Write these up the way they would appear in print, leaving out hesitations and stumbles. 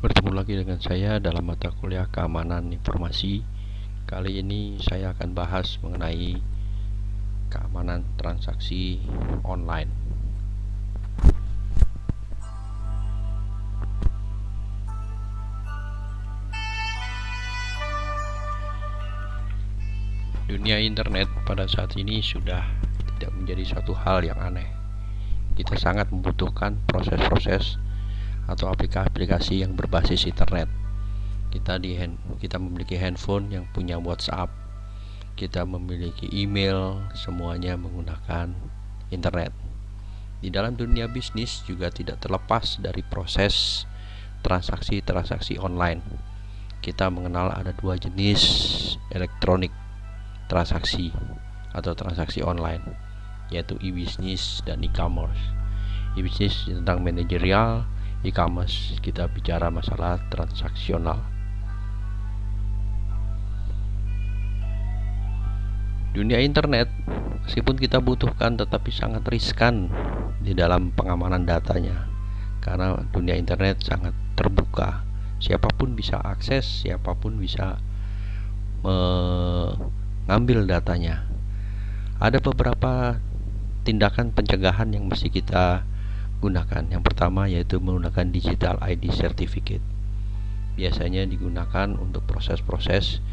Bertemu lagi dengan saya dalam mata kuliah keamanan informasi. Kali ini saya akan bahas mengenai keamanan transaksi online. Dunia internet pada saat ini sudah tidak menjadi suatu hal yang aneh. Kita sangat membutuhkan proses-proses atau aplikasi-aplikasi yang berbasis internet. Kita memiliki handphone yang punya WhatsApp, kita memiliki email, semuanya menggunakan internet. Di dalam dunia bisnis juga tidak terlepas dari proses transaksi-transaksi online. Kita mengenal ada dua jenis elektronik transaksi atau transaksi online, yaitu e-business dan e-commerce. E-business tentang manajerial, e-commerce kita bicara masalah transaksional. Dunia internet meskipun kita butuhkan tetapi sangat riskan di dalam pengamanan datanya, karena dunia internet sangat terbuka, siapapun bisa akses, siapapun bisa mengambil datanya. Ada beberapa tindakan pencegahan yang mesti kita gunakan. Yang pertama yaitu menggunakan digital ID certificate. Biasanya digunakan untuk proses-proses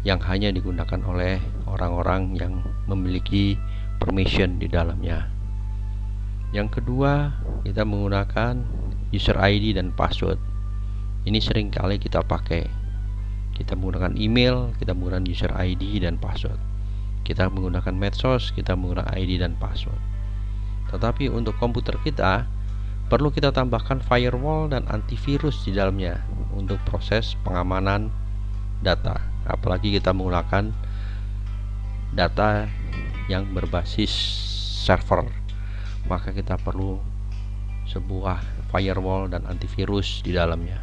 yang hanya digunakan oleh orang-orang yang memiliki permission di dalamnya. Yang kedua, kita menggunakan user ID dan password. Ini sering kali kita pakai. Kita menggunakan email, kita menggunakan user ID dan password. Kita menggunakan medsos, kita menggunakan ID dan password. Tetapi untuk komputer kita perlu kita tambahkan firewall dan antivirus di dalamnya untuk proses pengamanan data. Apalagi kita menggunakan data yang berbasis server, maka kita perlu sebuah firewall dan antivirus di dalamnya.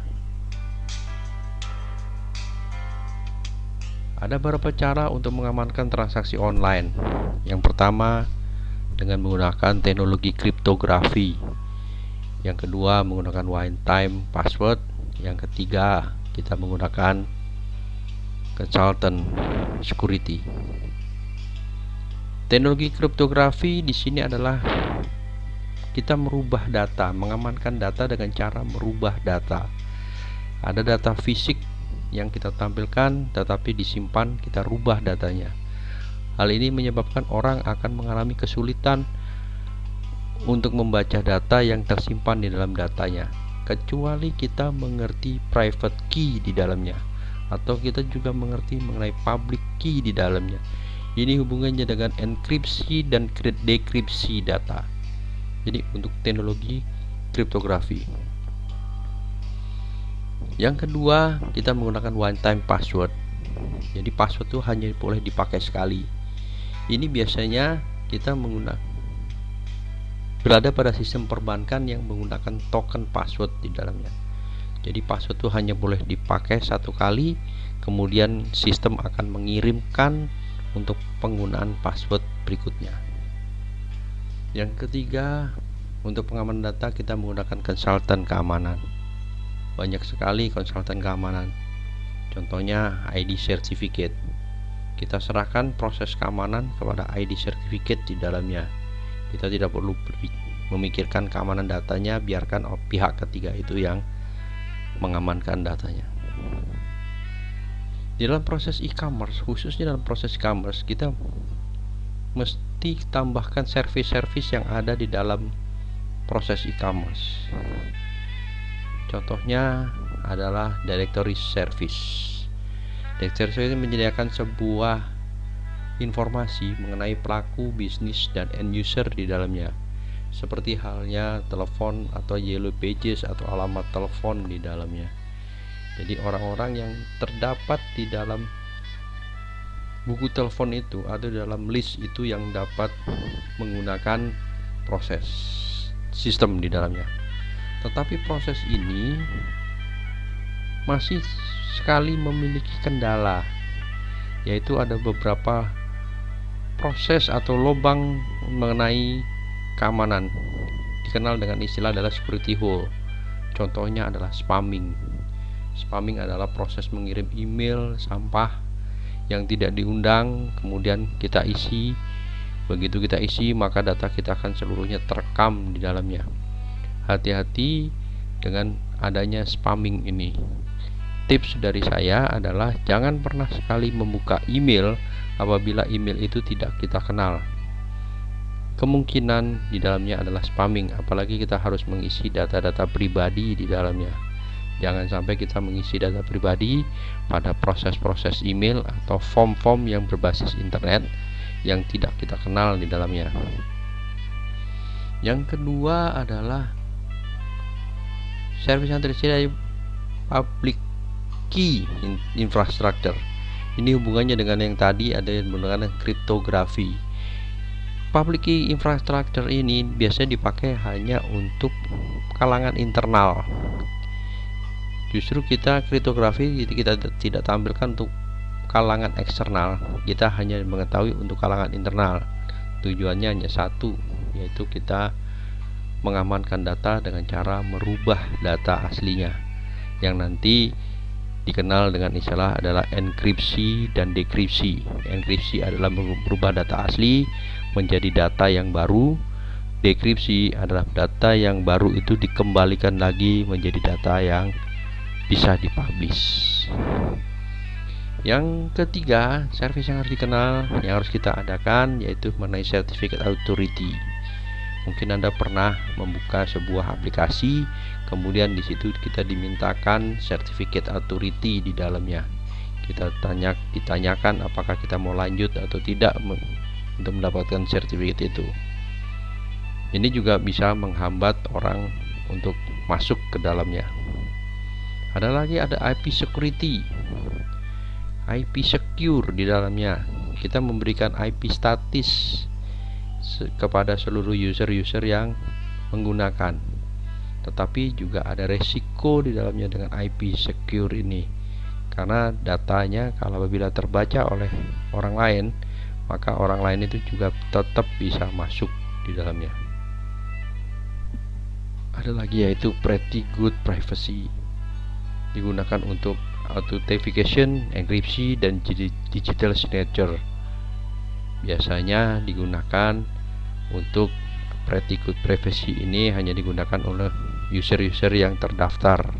Ada beberapa cara untuk mengamankan transaksi online. Yang pertama dengan menggunakan teknologi kriptografi. Yang kedua menggunakan one time password. Yang ketiga kita menggunakan consultant security. Teknologi kriptografi di sini adalah kita merubah data, mengamankan data dengan cara merubah data. Ada data fisik yang kita tampilkan tetapi disimpan, kita rubah datanya. Hal ini menyebabkan orang akan mengalami kesulitan untuk membaca data yang tersimpan di dalam datanya, kecuali kita mengerti private key di dalamnya, atau kita juga mengerti mengenai public key di dalamnya. Ini hubungannya dengan enkripsi dan dekripsi data. Jadi untuk teknologi kriptografi. Yang kedua, kita menggunakan one time password. Jadi password itu hanya boleh dipakai sekali. Ini biasanya kita berada pada sistem perbankan yang menggunakan token password di dalamnya. Jadi password itu hanya boleh dipakai satu kali, kemudian sistem akan mengirimkan untuk penggunaan password berikutnya. Yang ketiga, untuk pengamanan data kita menggunakan konsultan keamanan. Banyak sekali konsultan keamanan. Contohnya ID certificate. Kita serahkan proses keamanan kepada ID certificate di dalamnya. Kita tidak perlu memikirkan keamanan datanya, biarkan pihak ketiga itu yang mengamankan datanya. Di dalam proses e-commerce, khususnya dalam proses e-commerce, kita mesti tambahkan service-service yang ada di dalam proses e-commerce. Contohnya adalah directory service. Directory service menyediakan sebuah informasi mengenai pelaku bisnis dan end user di dalamnya, seperti halnya telepon atau yellow pages atau alamat telepon di dalamnya. Jadi orang-orang yang terdapat di dalam buku telepon itu atau dalam list itu yang dapat menggunakan proses sistem di dalamnya. Tetapi proses ini masih sekali memiliki kendala, yaitu ada beberapa proses atau lubang mengenai keamanan, dikenal dengan istilah adalah security hole. Contohnya adalah spamming. Spamming adalah proses mengirim email sampah yang tidak diundang, kemudian kita isi. Begitu kita isi, maka data kita akan seluruhnya terekam di dalamnya. Hati-hati dengan adanya spamming ini. Tips dari saya adalah jangan pernah sekali membuka email apabila email itu tidak kita kenal. Kemungkinan di dalamnya adalah spamming, apalagi kita harus mengisi data-data pribadi di dalamnya. Jangan sampai kita mengisi data pribadi pada proses-proses email atau form-form yang berbasis internet yang tidak kita kenal di dalamnya. Yang kedua adalah service yang tersedia public key infrastructure. Ini hubungannya dengan yang tadi, ada yang menggunakan kriptografi. Public key infrastructure ini biasanya dipakai hanya untuk kalangan internal. Justru kita kriptografi kita tidak tampilkan untuk kalangan eksternal, kita hanya mengetahui untuk kalangan internal. Tujuannya hanya satu, yaitu kita mengamankan data dengan cara merubah data aslinya, yang nanti dikenal dengan istilah adalah enkripsi dan dekripsi. Enkripsi adalah merubah data asli menjadi data yang baru. Dekripsi adalah data yang baru itu dikembalikan lagi menjadi data yang bisa dipublish. Yang ketiga, service yang harus dikenal, yang harus kita adakan, yaitu mengenai certificate authority. Mungkin Anda pernah membuka sebuah aplikasi, kemudian di situ kita dimintakan certificate authority di dalamnya. Ditanyakan apakah kita mau lanjut atau tidak untuk mendapatkan sertifikat itu. Ini juga bisa menghambat orang untuk masuk ke dalamnya. Ada IP security, IP secure di dalamnya. Kita memberikan IP statis kepada seluruh user-user yang menggunakan. Tetapi juga ada resiko di dalamnya dengan IP secure ini, karena datanya kalau apabila terbaca oleh orang lain, maka orang lain itu juga tetap bisa masuk di dalamnya. Ada lagi yaitu pretty good privacy, digunakan untuk authentication, enkripsi, dan digital signature. Biasanya digunakan untuk pretty good privacy ini hanya digunakan oleh user-user yang terdaftar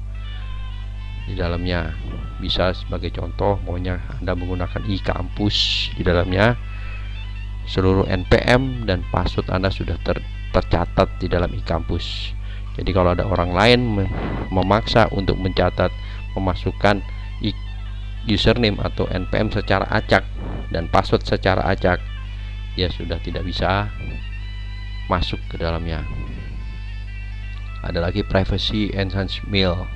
di dalamnya. Bisa sebagai contoh, maunya Anda menggunakan e-kampus di dalamnya, seluruh NPM dan password Anda sudah tercatat di dalam e-kampus. Jadi kalau ada orang lain memaksa untuk memasukkan username atau NPM secara acak dan password secara acak, dia sudah tidak bisa masuk ke dalamnya. Ada lagi privacy enhanced mail,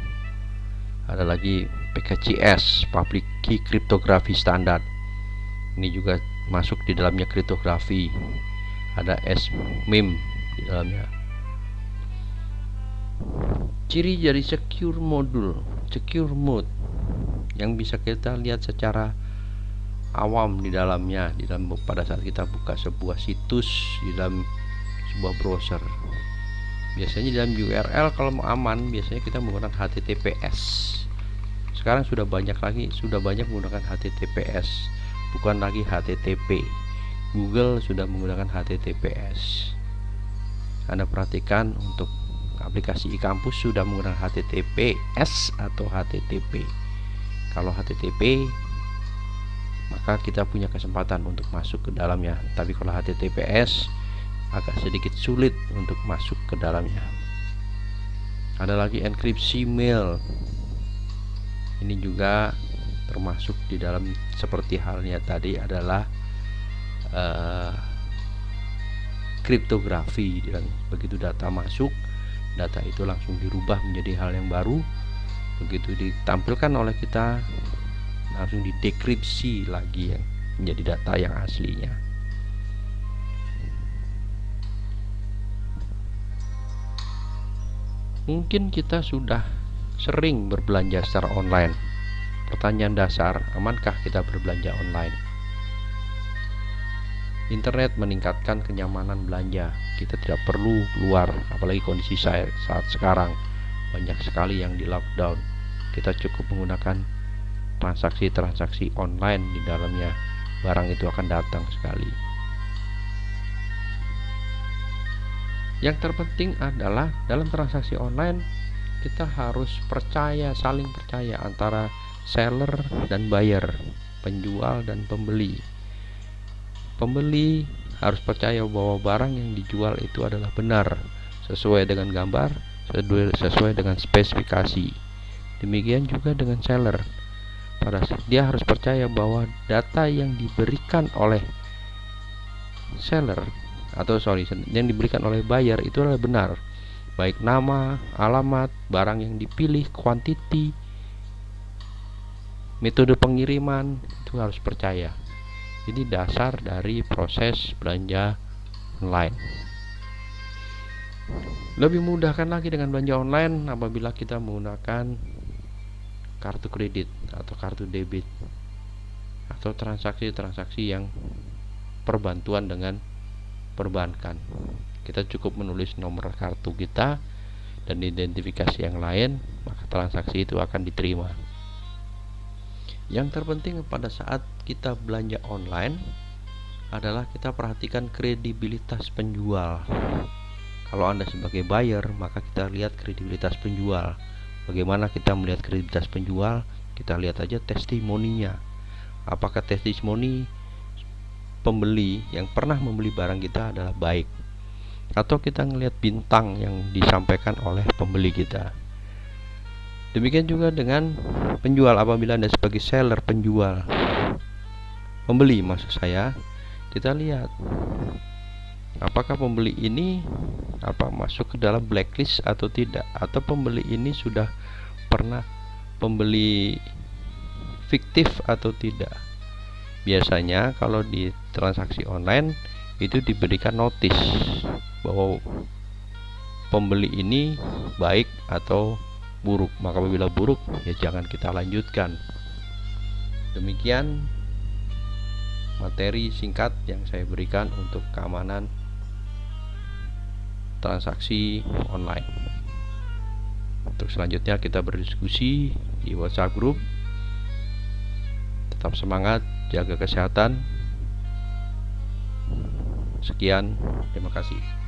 ada lagi PKCS, public key cryptography standard. Ini juga masuk di dalamnya kriptografi. Ada SMIM di dalamnya. Ciri dari secure mode yang bisa kita lihat secara awam di dalamnya, pada saat kita buka sebuah situs di dalam sebuah browser. Biasanya di dalam URL kalau mau aman, biasanya kita menggunakan HTTPS. Sekarang sudah banyak menggunakan HTTPS, bukan lagi HTTP. Google sudah menggunakan HTTPS. Anda perhatikan untuk aplikasi e-kampus sudah menggunakan HTTPS atau HTTP. Kalau HTTP, maka kita punya kesempatan untuk masuk ke dalamnya. Tapi kalau HTTPS agak sedikit sulit untuk masuk ke dalamnya. Ada lagi enkripsi mail. Ini juga termasuk di dalam, seperti halnya tadi adalah kriptografi. Dan begitu data masuk, data itu langsung dirubah menjadi hal yang baru. Begitu ditampilkan oleh kita, langsung didekripsi lagi yang menjadi data yang aslinya. Mungkin kita sudah sering berbelanja secara online. Pertanyaan dasar, amankah kita berbelanja online? Internet meningkatkan kenyamanan belanja. Kita tidak perlu keluar, apalagi kondisi saat sekarang banyak sekali yang di lockdown. kita cukup menggunakan transaksi-transaksi online di dalamnya. Barang itu akan datang sekali. Yang terpenting adalah dalam transaksi online kita harus percaya, saling percaya antara seller dan buyer, penjual dan pembeli. Pembeli harus percaya bahwa barang yang dijual itu adalah benar, sesuai dengan gambar, sesuai dengan spesifikasi. Demikian juga dengan seller. Dia harus percaya bahwa data yang diberikan oleh yang diberikan oleh buyer itu adalah benar, baik nama, alamat, barang yang dipilih, kuantiti, metode pengiriman, itu harus percaya. Ini dasar dari proses belanja online. Lebih mudahkan lagi dengan belanja online apabila kita menggunakan kartu kredit atau kartu debit atau transaksi-transaksi yang perbantuan dengan perbankan. Kita cukup menulis nomor kartu kita dan identifikasi yang lain, maka transaksi itu akan diterima. Yang terpenting pada saat kita belanja online adalah kita perhatikan kredibilitas penjual. Kalau Anda sebagai buyer, maka kita lihat kredibilitas penjual. Bagaimana kita melihat kredibilitas penjual? Kita lihat aja testimoninya. Apakah testimoni pembeli yang pernah membeli barang kita adalah baik, atau kita ngelihat bintang yang disampaikan oleh pembeli kita. Demikian juga dengan penjual. Apabila Anda sebagai seller, pembeli maksud saya, kita lihat apakah pembeli ini masuk ke dalam blacklist atau tidak, atau pembeli ini sudah pernah pembeli fiktif atau tidak. Biasanya kalau di transaksi online itu diberikan notis bahwa pembeli ini baik atau buruk. Maka apabila buruk, ya jangan kita lanjutkan. Demikian materi singkat yang saya berikan untuk keamanan transaksi online. Untuk selanjutnya kita berdiskusi di WhatsApp group. Tetap semangat, jaga kesehatan. Sekian, terima kasih.